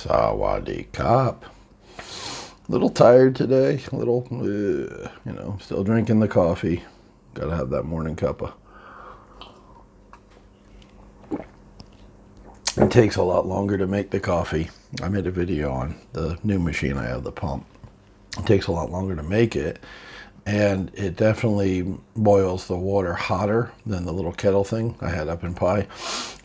Sawadee Cop. Little tired today. Still drinking the coffee. Gotta have that morning cuppa. It takes a lot longer to make the coffee. I made a video on the new machine I have, the pump. It takes a lot longer to make it, and it definitely boils the water hotter than the little kettle thing I had up in Pi,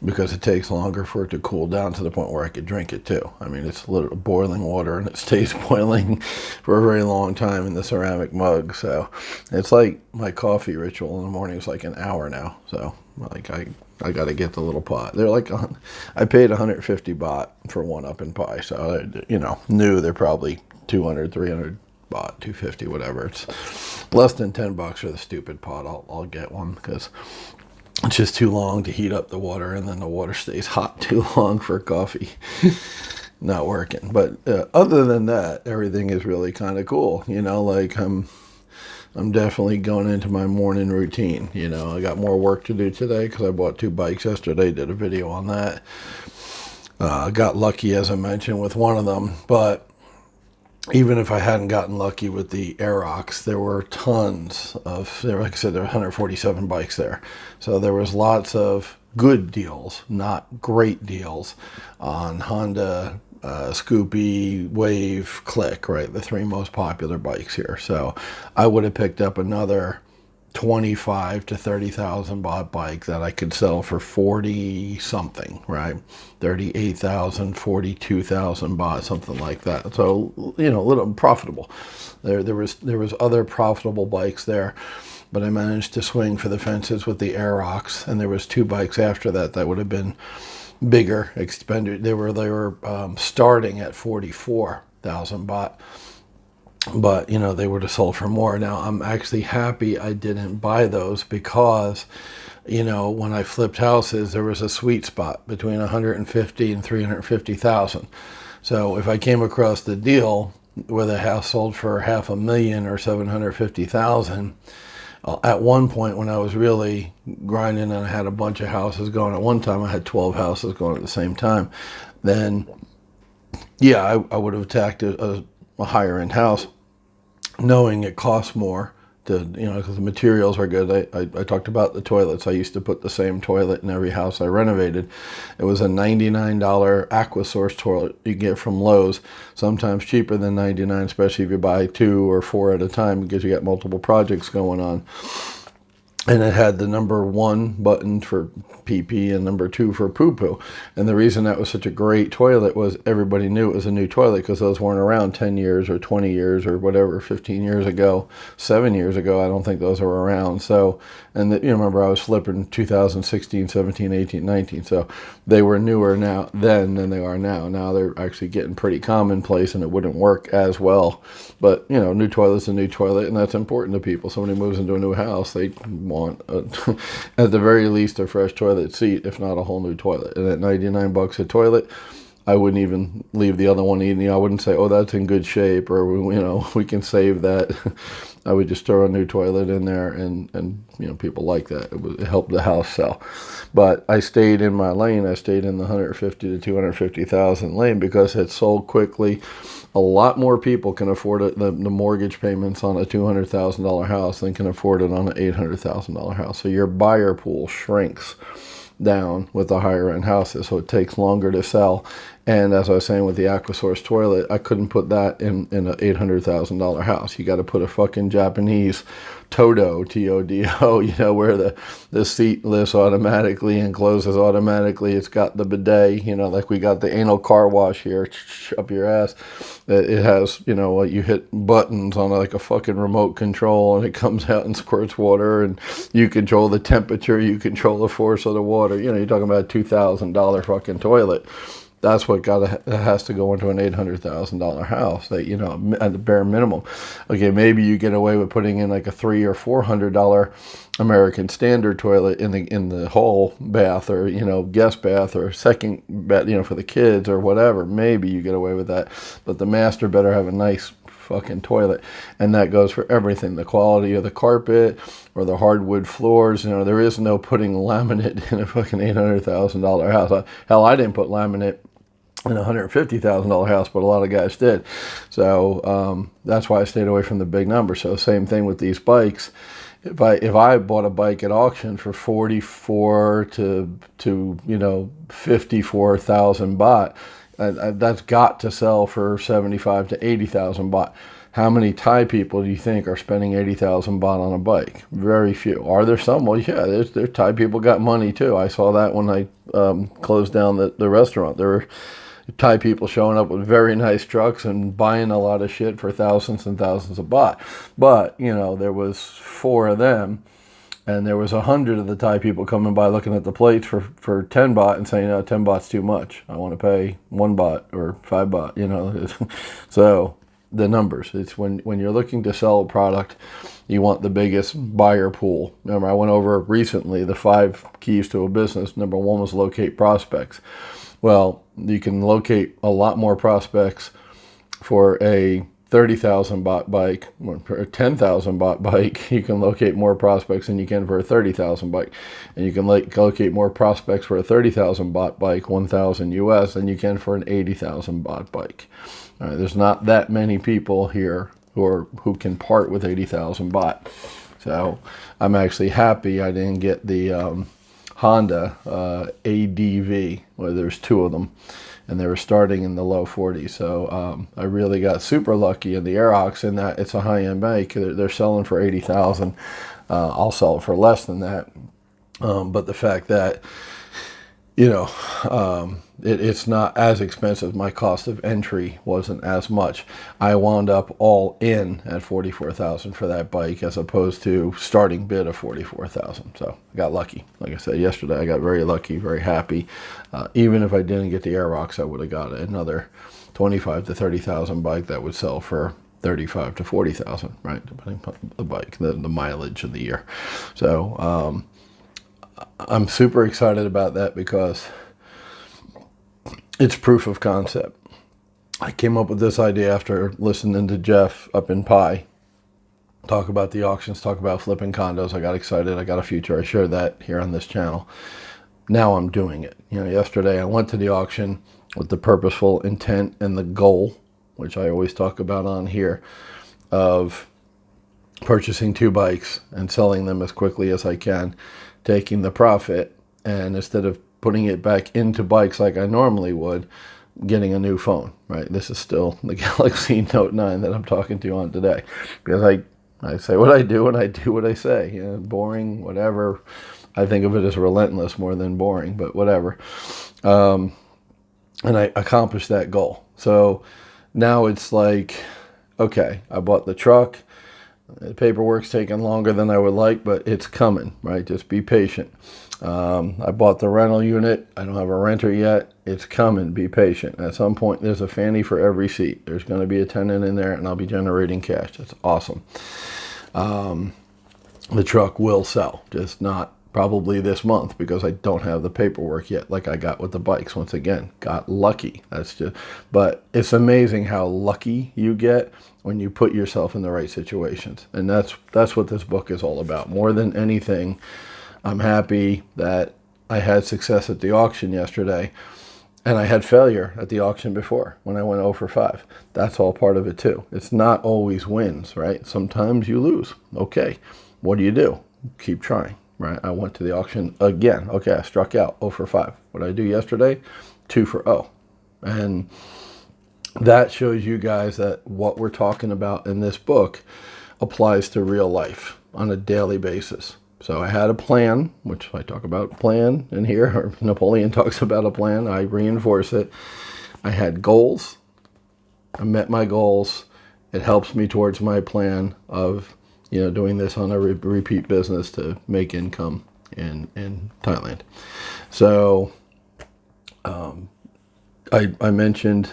because it takes longer for it to cool down to the point where I could drink it too. I mean, it's literally boiling water, and it stays boiling for a very long time in the ceramic mug. So it's like my coffee ritual in the morning is like an hour now. So like I got to get the little pot. They're like, I paid 150 baht for one up in Pi. So, new they're probably 200, 300 baht, 250, whatever. It's less than $10 for the stupid pot. I'll get one because it's just too long to heat up the water, and then the water stays hot too long for coffee. Not working. But other than that, everything is really kind of cool. I'm definitely going into my morning routine. I got more work to do today because I bought 2 bikes yesterday, did a video on that. I got lucky, as I mentioned, with one of them, but even if I hadn't gotten lucky with the Aerox, there were tons of, like I said, there were 147 bikes there. So there was lots of good deals, not great deals, on Honda, Scoopy, Wave, Click, right? The 3 most popular bikes here. So I would have picked up another 25 to 30,000 baht bike that I could sell for 40 something, right? 38,000, 42,000 baht, something like that. So, a little profitable. There was other profitable bikes there, but I managed to swing for the fences with the Aerox, and there was 2 bikes after that would have been bigger expenditure. They were starting at 44,000 baht. But, they would have sold for more. Now, I'm actually happy I didn't buy those because, when I flipped houses, there was a sweet spot between 150 and 350,000. So if I came across the deal where the house sold for $500,000 or 750,000, at one point when I was really grinding and I had a bunch of houses going at one time, I had 12 houses going at the same time, then, yeah, I would have attacked a higher end house, knowing it costs more to, because the materials are good. I talked about the toilets. I used to put the same toilet in every house I renovated. It was a $99 AquaSource toilet you get from Lowe's, sometimes cheaper than $99, especially if you buy 2 or 4 at a time because you got multiple projects going on. And it had the number 1 button for pee-pee and number 2 for poo-poo. And the reason that was such a great toilet was everybody knew it was a new toilet because those weren't around 10 years or 20 years or whatever, 15 years ago, 7 years ago. I don't think those were around. So, and remember I was flipping 2016, 17, 18, 19. So they were newer then than they are now. Now they're actually getting pretty commonplace and it wouldn't work as well. But, new toilet's a new toilet, and that's important to people. Somebody moves into a new house, they want, at the very least, a fresh toilet seat, if not a whole new toilet. And at $99 a toilet, I wouldn't even leave the other one eating. I wouldn't say, oh, that's in good shape, or, we can save that. I would just throw a new toilet in there, and people like that. It helped the house sell. But I stayed in my lane. I stayed in the 150 to 250,000 lane because it sold quickly. A lot more people can afford it, the mortgage payments on a $200,000 house than can afford it on an $800,000 house. So your buyer pool shrinks down with the higher end houses, so it takes longer to sell. And as I was saying with the AquaSource toilet, I couldn't put that in an $800,000 house. You got to put a fucking Japanese Todo, T-O-D-O, where the seat lifts automatically and closes automatically. It's got the bidet, like we got the anal car wash here up your ass. It has, you hit buttons on like a fucking remote control, and it comes out and squirts water, and you control the temperature, you control the force of the water. You're talking about a $2,000 fucking toilet. That's what has to go into an $800,000 house. That at the bare minimum. Okay, maybe you get away with putting in like a $300 or $400 American Standard toilet in the hall bath, or guest bath, or second bath, for the kids or whatever. Maybe you get away with that, but the master better have a nice fucking toilet. And that goes for everything, the quality of the carpet or the hardwood floors. There is no putting laminate in a fucking $800,000 house. Hell, I didn't put laminate in a $150,000 house, but a lot of guys did. So that's why I stayed away from the big numbers. So same thing with these bikes. If I bought a bike at auction for 44 to 54,000 baht, that's got to sell for 75 to 80,000 baht. How many Thai people do you think are spending 80,000 baht on a bike? Very few. Are there some? Well, yeah, there's Thai people got money too. I saw that when I closed down the restaurant. There were Thai people showing up with very nice trucks and buying a lot of shit for thousands and thousands of baht. But, there was 4 of them, and there was 100 of the Thai people coming by looking at the plates for 10 baht and saying, no, 10 baht's too much. I want to pay 1 baht or 5 baht, So the numbers, it's when you're looking to sell a product, you want the biggest buyer pool. Remember, I went over recently the 5 keys to a business. Number 1 was locate prospects. Well, you can locate a lot more prospects for a 30,000 baht bike, or a 10,000 baht bike. You can locate more prospects than you can for a 30,000 bike. And you can locate more prospects for a 30,000 baht bike, 1,000 US, than you can for an 80,000 baht bike. All right, there's not that many people here who can part with 80,000 baht. So I'm actually happy I didn't get the Honda ADV, where there's 2 of them, and they were starting in the low 40s. So I really got super lucky in the Aerox in that it's a high-end bike. They're selling for 80,000. I'll sell it for less than that. But the fact that, it's not as expensive. My cost of entry wasn't as much. I wound up all in at 44,000 for that bike, as opposed to starting bid of 44,000. So I got lucky. Like I said yesterday, I got very lucky, very happy. Even if I didn't get the Aerox, I would have got another 25 to 30,000 bike that would sell for 35 to 40,000, right? Depending on the bike, the mileage of the year. So I'm super excited about that because it's proof of concept. I came up with this idea after listening to Jeff up in Pi talk about the auctions, talk about flipping condos. I got excited. I got a future. I shared that here on this channel. Now I'm doing it. Yesterday I went to the auction with the purposeful intent and the goal, which I always talk about on here, of purchasing 2 bikes and selling them as quickly as I can, taking the profit, and instead of putting it back into bikes like I normally would, getting a new phone, right? This is still the Galaxy Note 9 that I'm talking to you on today, because I say what I do and I do what I say. Boring, whatever. I think of it as relentless more than boring, but whatever. And I accomplished that goal. So now it's like, okay, I bought the truck. The paperwork's taking longer than I would like, but it's coming, right? Just be patient. I bought the rental unit. I don't have a renter yet. It's coming. Be patient. At some point, there's a fanny for every seat. There's going to be a tenant in there, and I'll be generating cash. That's awesome. The truck will sell, just not probably this month, because I don't have the paperwork yet, like I got with the bikes. Once again, got lucky. But it's amazing how lucky you get when you put yourself in the right situations. And that's what this book is all about. More than anything, I'm happy that I had success at the auction yesterday, and I had failure at the auction before when I went 0 for 5. That's all part of it too. It's not always wins, right? Sometimes you lose. Okay, what do? Keep trying, right? I went to the auction again. Okay, I struck out 0 for 5. What did I do yesterday? 2 for 0. And that shows you guys that what we're talking about in this book applies to real life on a daily basis. So I had a plan, which I talk about plan in here, or Napoleon talks about a plan. I reinforce it. I had goals. I met my goals. It helps me towards my plan of, doing this on a repeat business to make income in Thailand. So I mentioned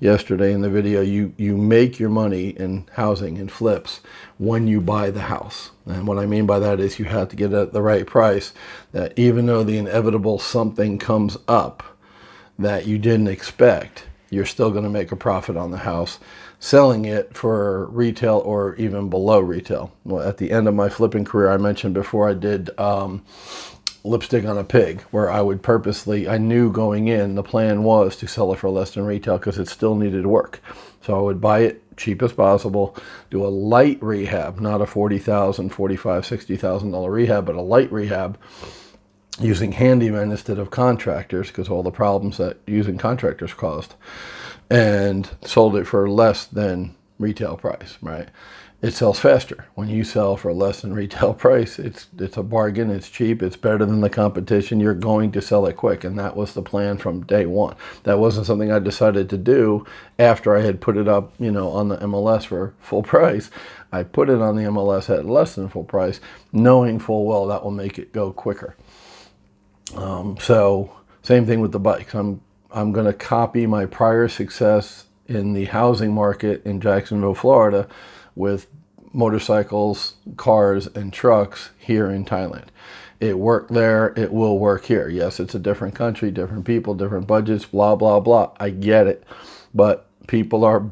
yesterday in the video, you make your money in housing and flips when you buy the house. And what I mean by that is you have to get it at the right price, that even though the inevitable something comes up that you didn't expect, you're still going to make a profit on the house, selling it for retail or even below retail. Well, at the end of my flipping career, I mentioned before, I did lipstick on a pig, where I would purposely, I knew going in, the plan was to sell it for less than retail because it still needed work. So I would buy it cheap as possible, do a light rehab, not a $40,000, $45,000, $60,000 rehab, but a light rehab using handymen instead of contractors because all the problems that using contractors caused, and sold it for less than retail price, right? It sells faster. When you sell for less than retail price, it's a bargain, it's cheap, it's better than the competition, you're going to sell it quick, and that was the plan from day one. That wasn't something I decided to do after I had put it up, on the MLS for full price. I put it on the MLS at less than full price, knowing full well that will make it go quicker. So same thing with the bikes. I'm going to copy my prior success in the housing market in Jacksonville, Florida, with motorcycles, cars, and trucks here in Thailand. It worked there, it will work here. Yes, it's a different country, different people, different budgets, blah, blah, blah. I get it. But people are,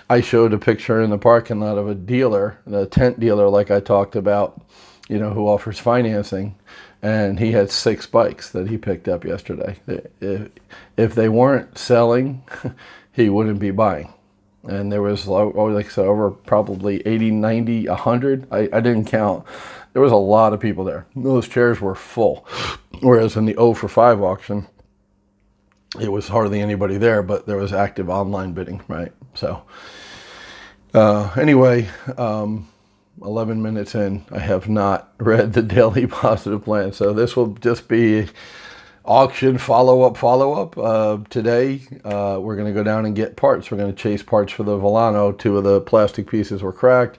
I showed a picture in the parking lot of a dealer, the tent dealer like I talked about, who offers financing. And he had 6 bikes that he picked up yesterday. If they weren't selling, he wouldn't be buying. And there was, like I said, over probably 80, 90, 100. I didn't count. There was a lot of people there. Those chairs were full. Whereas in the 0 for 5 auction, it was hardly anybody there, but there was active online bidding, right? So anyway, 11 minutes in, I have not read the daily positive plan. So this will just be auction follow-up. Today, we're going to go down and get parts. We're going to chase parts for the Volano. 2 of the plastic pieces were cracked.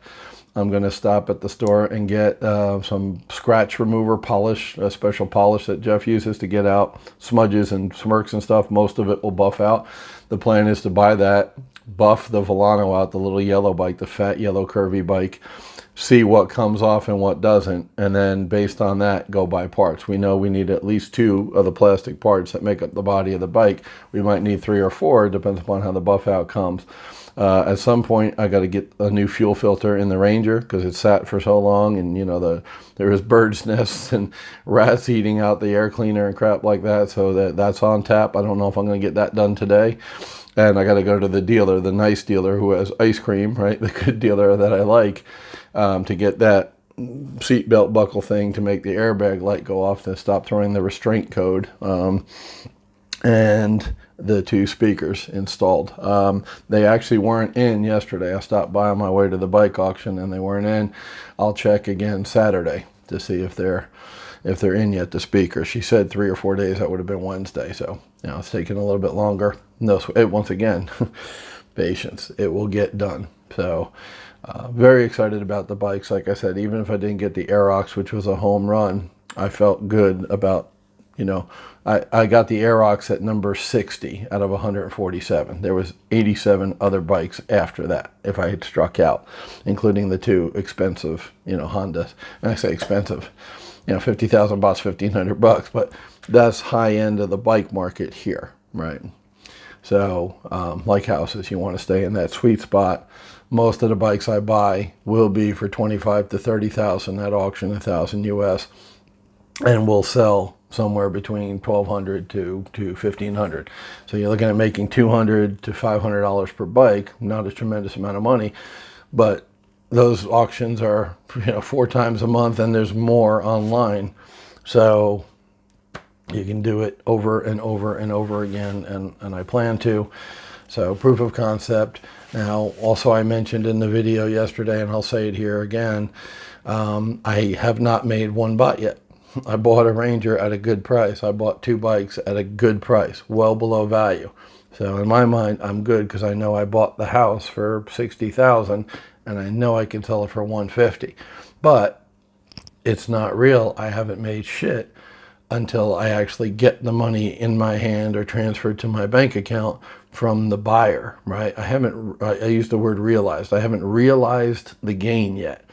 I'm going to stop at the store and get some scratch remover polish, a special polish that Jeff uses to get out smudges and smirks and stuff. Most of it will buff out. The plan is to buy that, buff the Volano out, the little yellow bike, the fat yellow curvy bike, see what comes off and what doesn't, and then based on that, go buy parts. We know we need at least 2 of the plastic parts that make up the body of the bike. We might need 3 or 4, depends upon how the buff out comes. At some point, I got to get a new fuel filter in the Ranger because it sat for so long, and there was birds' nests and rats eating out the air cleaner and crap like that. So that's on tap. I don't know if I'm going to get that done today. And I got to go to the dealer, the nice dealer who has ice cream, right? The good dealer that I like, to get that seatbelt buckle thing to make the airbag light go off to stop throwing the restraint code, and the 2 speakers installed. They actually weren't in yesterday. I stopped by on my way to the bike auction and they weren't in. I'll check again Saturday to see if they're in yet, the speakers. She said 3 or 4 days. That would have been Wednesday. So, it's taking a little bit longer. No, once again, patience. It will get done. So, very excited about the bikes. Like I said, even if I didn't get the Aerox, which was a home run, I felt good about, I got the Aerox at number 60 out of 147. There was 87 other bikes after that, if I had struck out, including the 2 expensive, Hondas. And I say expensive, 50,000 bucks, $1,500, but that's high end of the bike market here, right? So, like houses, you want to stay in that sweet spot. Most of the bikes I buy will be for 25 to 30,000 at auction, 1,000 US, and will sell somewhere between $1,200 to $1,500. So you're looking at making $200 to $500 per bike. Not a tremendous amount of money, but those auctions are 4 times a month, and there's more online. So you can do it over and over and over again, and I plan to. So proof of concept. Now, also I mentioned in the video yesterday, and I'll say it here again, I have not made one buy yet. I bought a Ranger at a good price. I bought 2 bikes at a good price, well below value. So in my mind, I'm good because I know I bought the house for $60,000, and I know I can sell it for $150. But it's not real. I haven't made shit until I actually get the money in my hand or transferred to my bank account from the buyer, right? I use the word realized. I haven't realized the gain yet,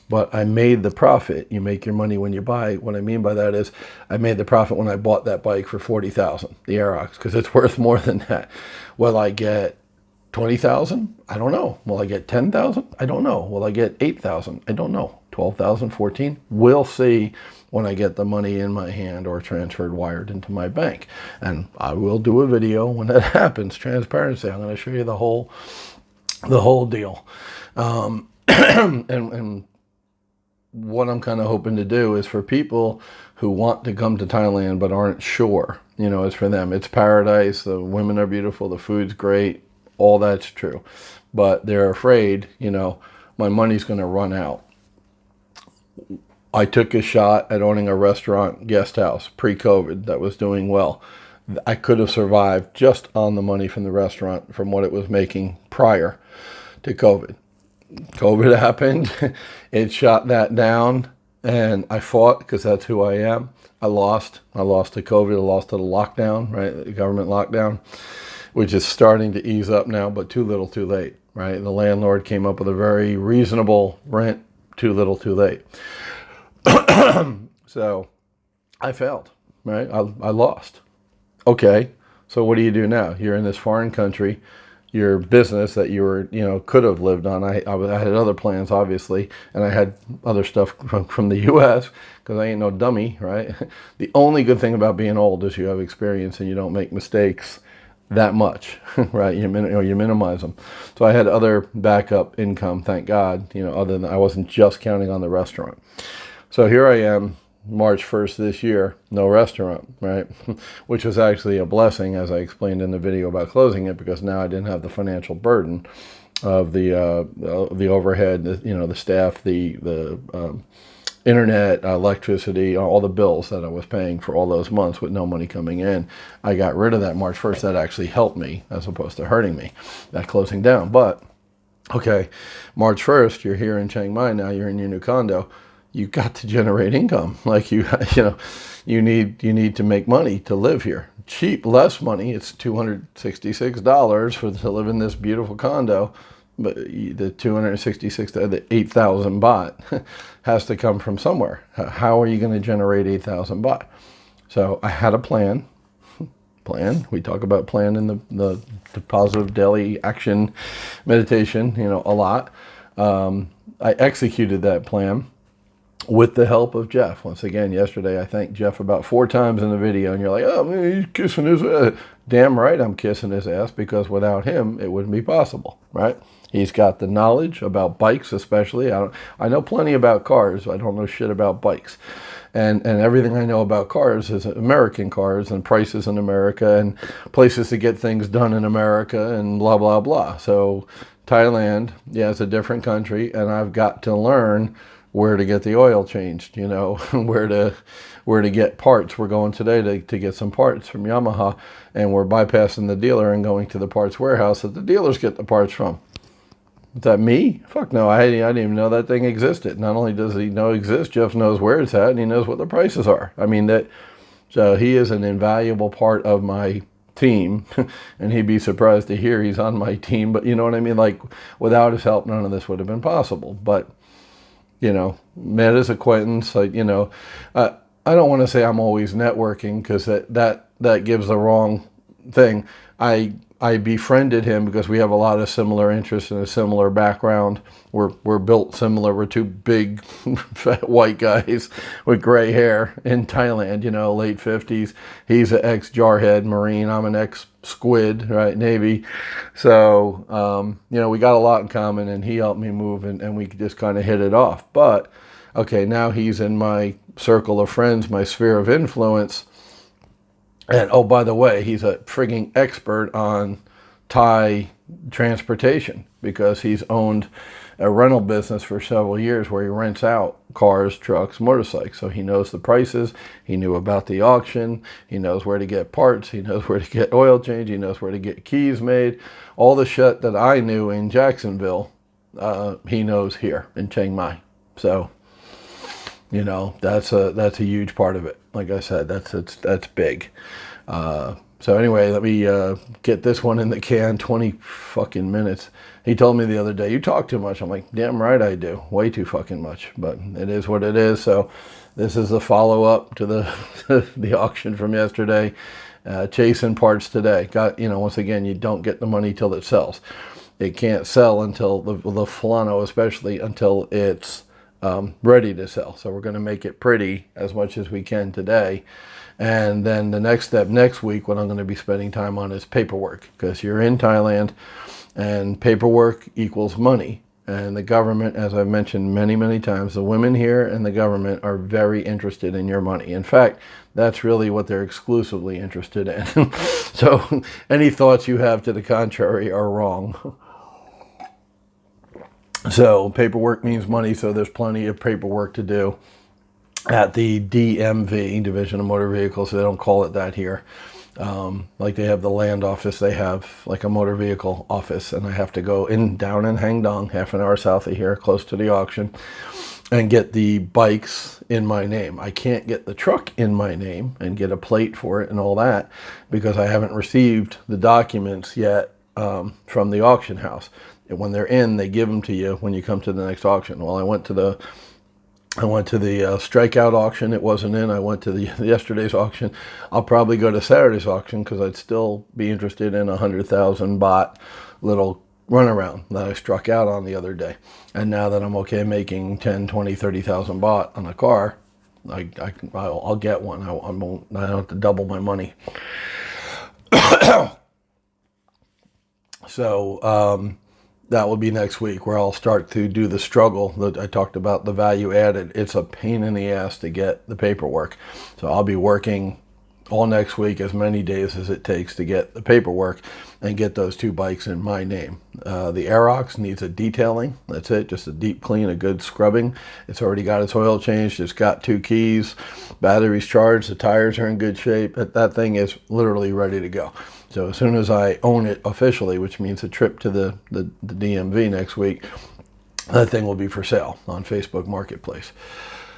but I made the profit. You make your money when you buy. What I mean by that is I made the profit when I bought that bike for $40,000, the Aerox, because it's worth more than that. Will I get 20,000? I don't know. Will I get 10,000? I don't know. Will I get 8,000? I don't know. 12,000, 14? We'll see when I get the money in my hand or transferred, wired into my bank. And I will do a video when that happens. Transparency. I'm going to show you the whole deal. And what I'm kind of hoping to do is for people who want to come to Thailand but aren't sure, it's for them. It's paradise. The women are beautiful. The food's great. All that's true. But they're afraid, my money's going to run out. I took a shot at owning a restaurant guest house pre-COVID that was doing well. I could have survived just on the money from the restaurant from what it was making prior to COVID. COVID happened. It shot that down, and I fought because that's who I am. I lost to COVID. I lost to the lockdown, right? The government lockdown, which is starting to ease up now, but too little, too late, right? The landlord came up with a very reasonable rent, too little, too late. So I failed, right? I lost. Okay, so what do you do now? You're in this foreign country. Your business that you were, could have lived on. I had other plans, obviously, and I had other stuff from the U.S. because I ain't no dummy, right? The only good thing about being old is you have experience and you don't make mistakes that much, right? You minimize them. So I had other backup income, thank God, other than I wasn't just counting on the restaurant. So here I am, March 1st this year, no restaurant, right? Which was actually a blessing, as I explained in the video about closing it, because now I didn't have the financial burden of the overhead, the staff, the internet, electricity, all the bills that I was paying for all those months with no money coming in. I got rid of that March 1st. That actually helped me as opposed to hurting me, that closing down. But, okay, March 1st, you're here in Chiang Mai now, you're in your new condo. You got to generate income. Like you need to make money to live here. Cheap, less money. It's $266 to live in this beautiful condo, but the 266, the 8,000 baht has to come from somewhere. How are you going to generate 8,000 baht? So I had a plan. We talk about plan in the positive daily action meditation, a lot. I executed that plan with the help of Jeff. Once again, yesterday I thanked Jeff about 4 times in the video, and you're like, oh, man, he's kissing his ass. Damn right I'm kissing his ass, because without him, it wouldn't be possible, right? He's got the knowledge about bikes, especially. I know plenty about cars. I don't know shit about bikes. And everything I know about cars is American cars and prices in America and places to get things done in America and blah, blah, blah. So Thailand, yeah, it's a different country, and I've got to learn where to get the oil changed, where to get parts. We're going today to get some parts from Yamaha, and we're bypassing the dealer and going to the parts warehouse that the dealers get the parts from. Is that me? Fuck no, I didn't even know that thing existed. Not only does he know it exists, Jeff knows where it's at, and he knows what the prices are. So he is an invaluable part of my team, and he'd be surprised to hear he's on my team, but you know what I mean? Like, without his help, none of this would have been possible. But met his acquaintance, I don't want to say I'm always networking, because that gives the wrong thing. I befriended him because we have a lot of similar interests and a similar background. We're built similar. We're 2 big fat white guys with gray hair in Thailand, late 50s. He's an ex-jarhead Marine. I'm an ex-squid, right, Navy. So, we got a lot in common, and he helped me move, and we just kind of hit it off. But, okay, now he's in my circle of friends, my sphere of influence. And, oh, by the way, he's a frigging expert on Thai transportation, because he's owned a rental business for several years where he rents out cars, trucks, motorcycles. So he knows the prices. He knew about the auction. He knows where to get parts. He knows where to get oil change. He knows where to get keys made. All the shit that I knew in Jacksonville, he knows here in Chiang Mai. So, that's a huge part of it. Like I said, that's big. So anyway, let me get this one in the can. 20 fucking minutes. He told me the other day, you talk too much. I'm like, damn right I do. Way too fucking much. But it is what it is. So this is the follow-up to the the auction from yesterday. chasing parts today. Once again, you don't get the money till it sells. It can't sell until the Fulano, especially until it's ready to sell. So we're going to make it pretty as much as we can today. And then the next step next week, what I'm going to be spending time on is paperwork, because you're in Thailand and paperwork equals money. And the government, as I've mentioned many, many times, the women here and the government are very interested in your money. In fact, that's really what they're exclusively interested in. So any thoughts you have to the contrary are wrong. So paperwork means money, so there's plenty of paperwork to do at the DMV, Division of Motor Vehicles. They don't call it that here. Like they have the land office, they have like a motor vehicle office, and I have to go down in Hangdong, half an hour south of here, close to the auction, and get the bikes in my name. I can't get the truck in my name and get a plate for it and all that because I haven't received the documents yet from the auction house. And when they're in, they give them to you when you come to the next auction. Well, I went to the strikeout auction. It wasn't in. I went to the yesterday's auction. I'll probably go to Saturday's auction because I'd still be interested in 100,000 baht little runaround that I struck out on the other day. And now that I'm okay making 10, 20, 30,000 baht on a car, I'll get one. I don't have to double my money. So that will be next week where I'll start to do the struggle that I talked about, the value added. It's a pain in the ass to get the paperwork. So I'll be working all next week, as many days as it takes to get the paperwork and get those two bikes in my name. The Aerox needs a detailing. That's it, just a deep clean, a good scrubbing. It's already got its oil changed. It's got 2 keys, batteries charged, the tires are in good shape. That thing is literally ready to go. So as soon as I own it officially, which means a trip to the DMV next week, that thing will be for sale on Facebook Marketplace.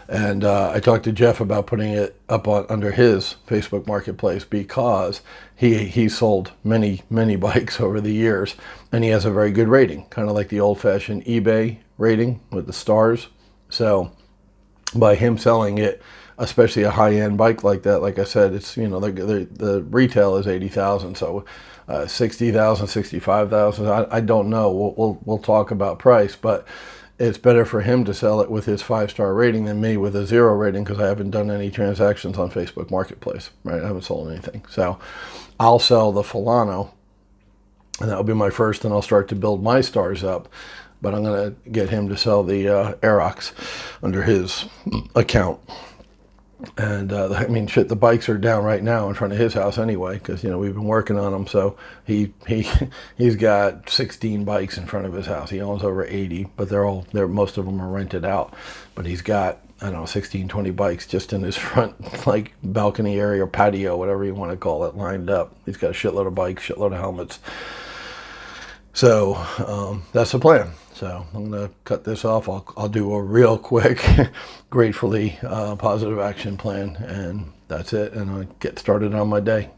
And I talked to Jeff about putting it up under his Facebook Marketplace because he sold many, many bikes over the years, and he has a very good rating, kind of like the old-fashioned eBay rating with the stars. So by him selling it, especially a high-end bike like that, like I said, it's, the retail is 80,000, so 60,000, 65,000. I don't know. We'll talk about price, but it's better for him to sell it with his 5-star rating than me with a 0 rating, because I haven't done any transactions on Facebook Marketplace, right? I haven't sold anything. So I'll sell the Fulano, and that'll be my first, and I'll start to build my stars up. But I'm going to get him to sell the Aerox under his account. And the bikes are down right now in front of his house anyway, because we've been working on them. So he's got 16 bikes in front of his house. He owns over 80, but most of them are rented out. But he's got 16, 20 bikes just in his front like balcony area or patio, whatever you want to call it, lined up. He's got a shitload of bikes, shitload of helmets. So that's the plan. So I'm going to cut this off. I'll do a real quick, gratefully positive action plan, and that's it. And I'll get started on my day.